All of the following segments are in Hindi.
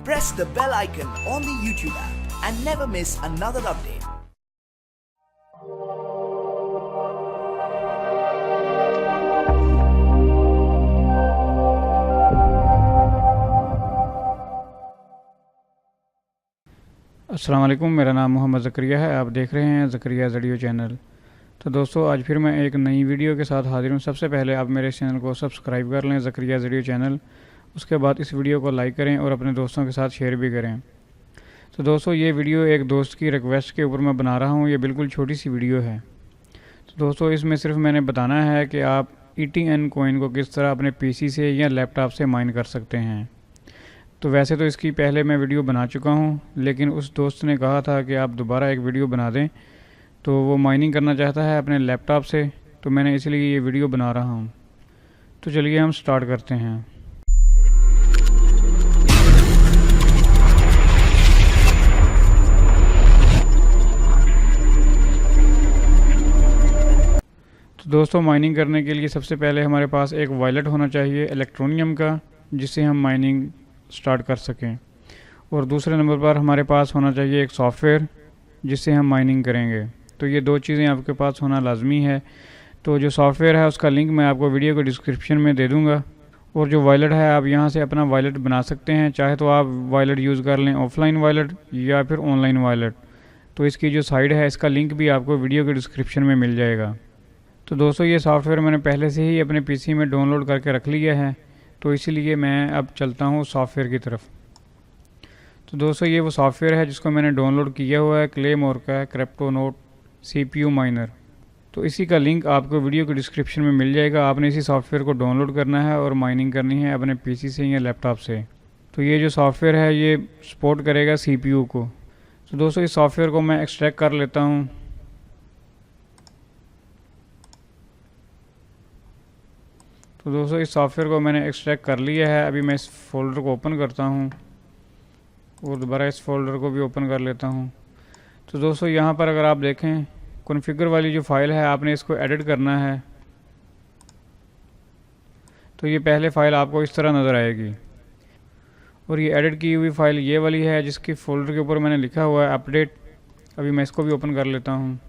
Press the bell icon on the YouTube app and never miss another update. अस्सलाम वालेकुम, मेरा नाम मोहम्मद ज़करिया है। आप देख रहे हैं ज़करिया वीडियो चैनल। तो दोस्तों, आज फिर मैं एक नई वीडियो के साथ हाजिर हूँ। सबसे पहले आप मेरे चैनल को सब्सक्राइब कर लें, ज़करिया वीडियो चैनल। उसके बाद इस वीडियो को लाइक करें और अपने दोस्तों के साथ शेयर भी करें। तो दोस्तों, ये वीडियो एक दोस्त की रिक्वेस्ट के ऊपर मैं बना रहा हूँ। ये बिल्कुल छोटी सी वीडियो है। तो दोस्तों, इसमें सिर्फ मैंने बताना है कि आप ETN कॉइन को किस तरह अपने PC से या लैपटॉप से माइन कर सकते हैं। तो वैसे तो इसकी पहले मैं वीडियो बना चुका हूँ, लेकिन उस दोस्त ने कहा था कि आप दोबारा एक वीडियो बना दें। तो वो माइनिंग करना चाहता है अपने लैपटॉप से, तो मैंने इसलिए ये वीडियो बना रहा हूँ। तो चलिए हम स्टार्ट करते हैं। तो दोस्तों, माइनिंग करने के लिए सबसे पहले हमारे पास एक वॉलेट होना चाहिए इलेक्ट्रोनियम का, जिससे हम माइनिंग स्टार्ट कर सकें। और दूसरे नंबर पर हमारे पास होना चाहिए एक सॉफ्टवेयर, जिससे हम माइनिंग करेंगे। तो ये दो चीज़ें आपके पास होना लाजमी है। तो जो सॉफ्टवेयर है उसका लिंक मैं आपको वीडियो के डिस्क्रिप्शन में दे दूँगा। और जो वॉलेट है, आप यहाँ से अपना वॉलेट बना सकते हैं। चाहे तो आप वॉलेट यूज़ कर लें, ऑफलाइन वॉलेट या फिर ऑनलाइन वॉलेट। तो इसकी जो साइट है, इसका लिंक भी आपको वीडियो के डिस्क्रिप्शन में मिल जाएगा। तो दोस्तों, ये सॉफ्टवेयर मैंने पहले से ही अपने PC में डाउनलोड करके रख लिया है, तो इसीलिए मैं अब चलता हूँ सॉफ्टवेयर की तरफ। तो दोस्तों, ये वो सॉफ्टवेयर है जिसको मैंने डाउनलोड किया हुआ है, क्लेमोर का क्रिप्टोनोट CPU माइनर। तो इसी का लिंक आपको वीडियो के डिस्क्रिप्शन में मिल जाएगा। आपने इसी सॉफ्टवेयर को डाउनलोड करना है और माइनिंग करनी है अपने PC से या लैपटॉप से। तो ये जो सॉफ्टवेयर है, ये सपोर्ट करेगा CPU को। तो दोस्तों, इस सॉफ्टवेयर को मैं एक्सट्रैक्ट कर लेता हूँ। तो दोस्तों, इस सॉफ्टवेयर को मैंने एक्सट्रैक्ट कर लिया है। अभी मैं इस फोल्डर को ओपन करता हूँ और दोबारा इस फोल्डर को भी ओपन कर लेता हूँ। तो दोस्तों, यहाँ पर अगर आप देखें, कॉन्फ़िगर वाली जो फाइल है, आपने इसको एडिट करना है। तो ये पहले फ़ाइल आपको इस तरह नज़र आएगी। और ये एडिट की हुई फ़ाइल ये वाली है, जिसकी फ़ोल्डर के ऊपर मैंने लिखा हुआ है अपडेट। अभी मैं इसको भी ओपन कर लेता हूँ।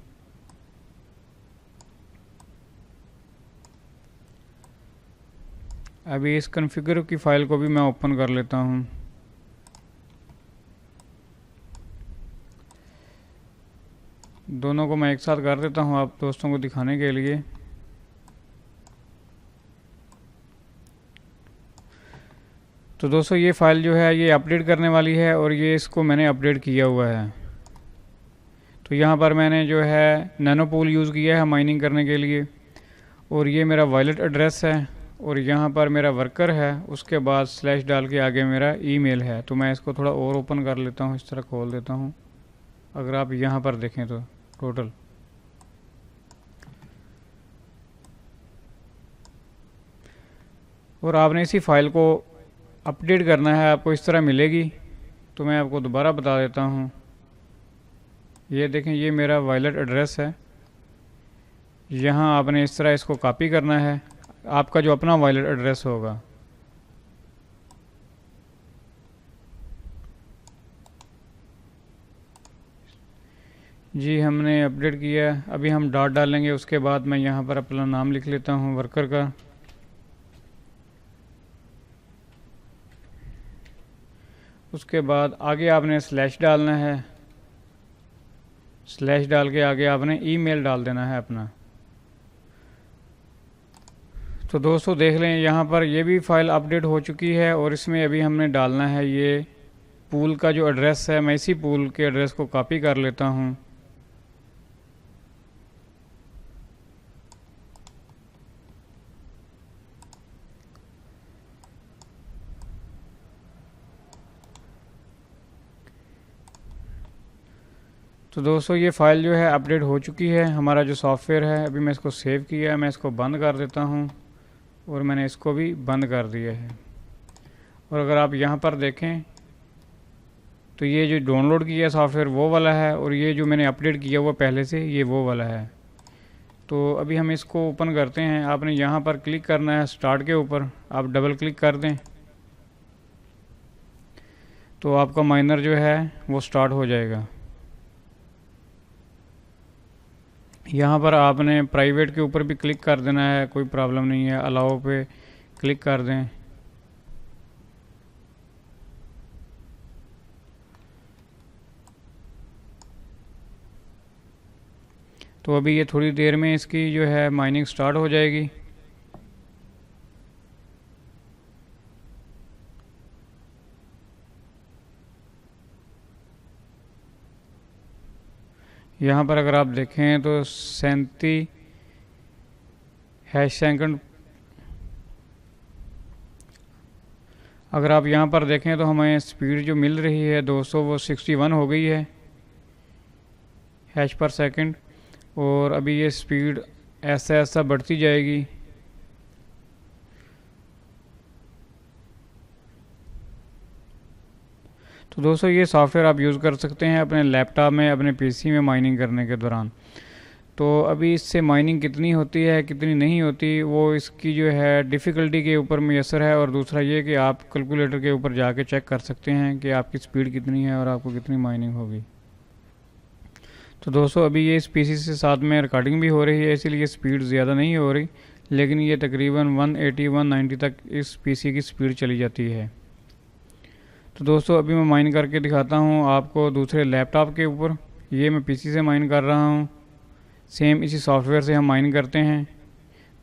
अभी इस कॉन्फ़िगर की फ़ाइल को भी मैं ओपन कर लेता हूँ। दोनों को मैं एक साथ कर देता हूँ आप दोस्तों को दिखाने के लिए। तो दोस्तों, ये फ़ाइल जो है, ये अपडेट करने वाली है और ये इसको मैंने अपडेट किया हुआ है। तो यहाँ पर मैंने जो है नैनोपूल यूज़ किया है माइनिंग करने के लिए। और ये मेरा वॉलेट एड्रेस है और यहाँ पर मेरा वर्कर है। उसके बाद स्लैश डाल के आगे मेरा ईमेल है। तो मैं इसको थोड़ा और ओपन कर लेता हूँ, इस तरह खोल देता हूँ। अगर आप यहाँ पर देखें तो टोटल, और आपने इसी फाइल को अपडेट करना है, आपको इस तरह मिलेगी। तो मैं आपको दोबारा बता देता हूँ। ये देखें, ये मेरा वॉलेट एड्रेस है। यहाँ आपने इस तरह इसको कॉपी करना है, आपका जो अपना वॉलेट एड्रेस होगा। जी, हमने अपडेट किया। अभी हम डॉट डालेंगे। उसके बाद मैं यहाँ पर अपना नाम लिख लेता हूँ वर्कर का। उसके बाद आगे आपने स्लैश डालना है। स्लैश डाल के आगे आपने ईमेल डाल देना है अपना। तो दोस्तों, देख लें, यहाँ पर ये भी फ़ाइल अपडेट हो चुकी है और इसमें अभी हमने डालना है ये पूल का जो एड्रेस है। मैं इसी पूल के एड्रेस को कॉपी कर लेता हूँ। तो दोस्तों, ये फ़ाइल जो है अपडेट हो चुकी है। हमारा जो सॉफ्टवेयर है, अभी मैं इसको सेव किया है। मैं इसको बंद कर देता हूँ और मैंने इसको भी बंद कर दिया है। और अगर आप यहाँ पर देखें तो ये जो डाउनलोड किया सॉफ्टवेयर वो वाला है, और ये जो मैंने अपडेट किया हुआ पहले से, ये वो वाला है। तो अभी हम इसको ओपन करते हैं। आपने यहाँ पर क्लिक करना है स्टार्ट के ऊपर, आप डबल क्लिक कर दें। तो आपका माइनर जो है वो स्टार्ट हो जाएगा। यहाँ पर आपने प्राइवेट के ऊपर भी क्लिक कर देना है, कोई प्रॉब्लम नहीं है, अलाउ पे क्लिक कर दें। तो अभी ये थोड़ी देर में इसकी जो है माइनिंग स्टार्ट हो जाएगी। यहाँ पर अगर आप देखें तो 37 हैश सेकंड, अगर आप यहाँ पर देखें तो हमें स्पीड जो मिल रही है दोस्तों वो 61 हो गई है हैश पर सेकंड। और अभी ये स्पीड ऐसा ऐसा बढ़ती जाएगी। तो दोस्तों ये सॉफ्टवेयर आप यूज़ कर सकते हैं अपने लैपटॉप में, अपने पीसी में माइनिंग करने के दौरान। तो अभी इससे माइनिंग कितनी होती है कितनी नहीं होती वो इसकी जो है डिफ़िकल्टी के ऊपर मुयसर है। और दूसरा ये कि आप कैलकुलेटर के ऊपर जाके चेक कर सकते हैं कि आपकी स्पीड कितनी है और आपको कितनी माइनिंग होगी। तो दोस्तों अभी ये इस पीसी से साथ में रिकॉर्डिंग भी हो रही है, इसीलिए स्पीड ज़्यादा नहीं हो रही, लेकिन ये तकरीबन 180-190 तक इस पीसी की स्पीड चली जाती है। तो दोस्तों अभी मैं माइन करके दिखाता हूँ आपको दूसरे लैपटॉप के ऊपर। ये मैं पीसी से माइन कर रहा हूँ, सेम इसी सॉफ्टवेयर से हम माइन करते हैं।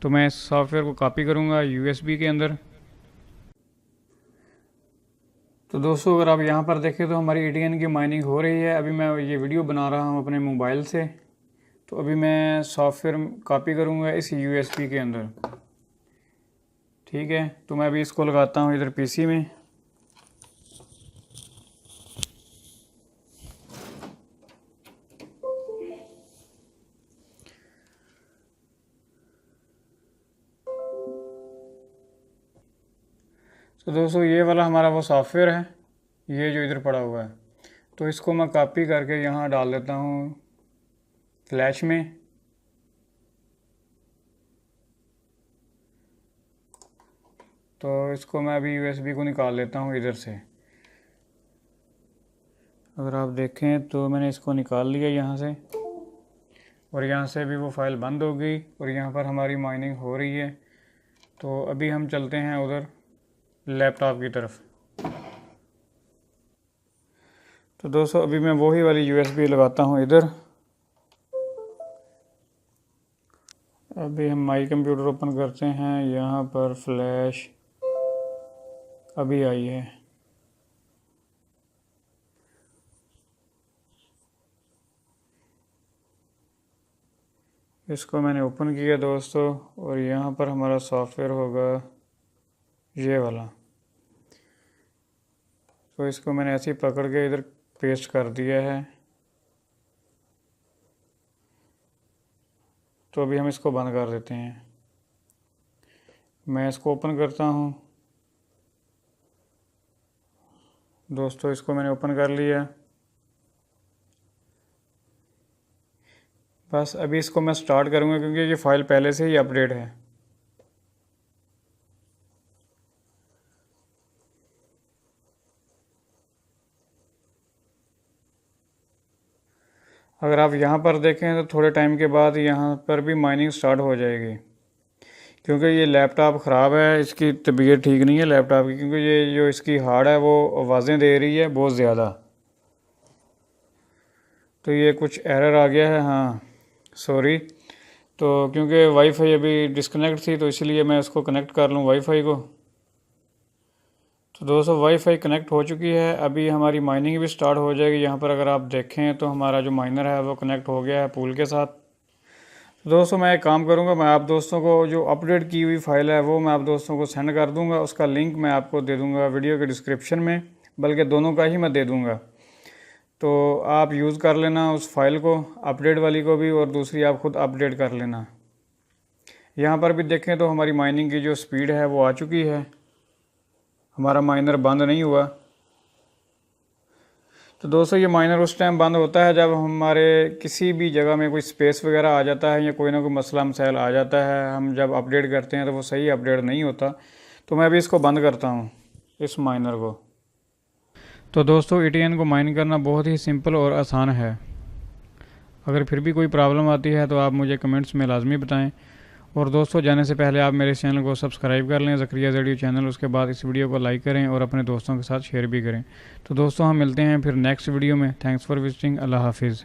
तो मैं इस सॉफ्टवेयर को कॉपी करूँगा यूएसबी के अंदर। तो दोस्तों अगर आप यहाँ पर देखें तो हमारी ETN की माइनिंग हो रही है। अभी मैं ये वीडियो बना रहा हूँ अपने मोबाइल से। तो अभी मैं सॉफ्टवेयर कॉपी करूँगा इस USB के अंदर, ठीक है। तो मैं अभी इसको लगाता हूँ इधर पीसी में। तो दोस्तों ये वाला हमारा वो सॉफ्टवेयर है, ये जो इधर पड़ा हुआ है। तो इसको मैं कॉपी करके यहाँ डाल देता हूँ फ्लैश में। तो इसको मैं अभी USB को निकाल लेता हूँ इधर से। अगर आप देखें तो मैंने इसको निकाल लिया यहाँ से, और यहाँ से भी वो फाइल बंद हो गई और यहाँ पर हमारी माइनिंग हो रही है। तो अभी हम चलते हैं उधर लैपटॉप की तरफ। तो दोस्तों अभी मैं वही वाली USB लगाता हूँ इधर। अभी हम माई कंप्यूटर ओपन करते हैं, यहाँ पर फ्लैश अभी आई है। इसको मैंने ओपन किया दोस्तों, और यहाँ पर हमारा सॉफ्टवेयर होगा ये वाला। तो इसको मैंने ऐसे ही पकड़ के इधर पेस्ट कर दिया है। तो अभी हम इसको बंद कर देते हैं। मैं इसको ओपन करता हूँ दोस्तों, इसको मैंने ओपन कर लिया। बस अभी इसको मैं स्टार्ट करूँगा क्योंकि ये फ़ाइल पहले से ही अपडेट है। अगर आप यहाँ पर देखें तो थोड़े टाइम के बाद यहाँ पर भी माइनिंग स्टार्ट हो जाएगी, क्योंकि ये लैपटॉप ख़राब है, इसकी तबीयत ठीक नहीं है लैपटॉप की, क्योंकि ये जो इसकी हार्ड है वो आवाज़ें दे रही है बहुत ज़्यादा। तो ये कुछ एरर आ गया है, हाँ सॉरी। तो क्योंकि वाईफाई अभी डिस्कनेक्ट थी तो इसलिए मैं उसको कनेक्ट कर लूँ वाईफाई को। तो दोस्तों वाईफाई कनेक्ट हो चुकी है, अभी हमारी माइनिंग भी स्टार्ट हो जाएगी। यहाँ पर अगर आप देखें तो हमारा जो माइनर है वो कनेक्ट हो गया है पूल के साथ। तो दोस्तों मैं एक काम करूँगा, मैं आप दोस्तों को जो अपडेट की हुई फ़ाइल है वो मैं आप दोस्तों को सेंड कर दूँगा। उसका लिंक मैं आपको दे दूँगा वीडियो के डिस्क्रिप्शन में, बल्कि दोनों का ही मैं दे दूँगा। तो आप यूज़ कर लेना उस फाइल को, अपडेट वाली को भी, और दूसरी आप खुद अपडेट कर लेना। यहाँ पर भी देखें तो हमारी माइनिंग की जो स्पीड है वो आ चुकी है, हमारा माइनर बंद नहीं हुआ। तो दोस्तों ये माइनर उस टाइम बंद होता है जब हमारे किसी भी जगह में कोई स्पेस वगैरह आ जाता है या कोई ना कोई मसला मसाइल आ जाता है। हम जब अपडेट करते हैं तो वो सही अपडेट नहीं होता। तो मैं अभी इसको बंद करता हूँ इस माइनर को। तो दोस्तों ETN को माइन करना बहुत ही सिंपल और आसान है। अगर फिर भी कोई प्रॉब्लम आती है तो आप मुझे कमेंट्स में लाजमी बताएं। और दोस्तों जाने से पहले आप मेरे चैनल को सब्सक्राइब कर लें, ज़करिया ज़ेड चैनल। उसके बाद इस वीडियो को लाइक करें और अपने दोस्तों के साथ शेयर भी करें। तो दोस्तों हम मिलते हैं फिर नेक्स्ट वीडियो में। Thanks for visiting. अल्लाह हाफिज़।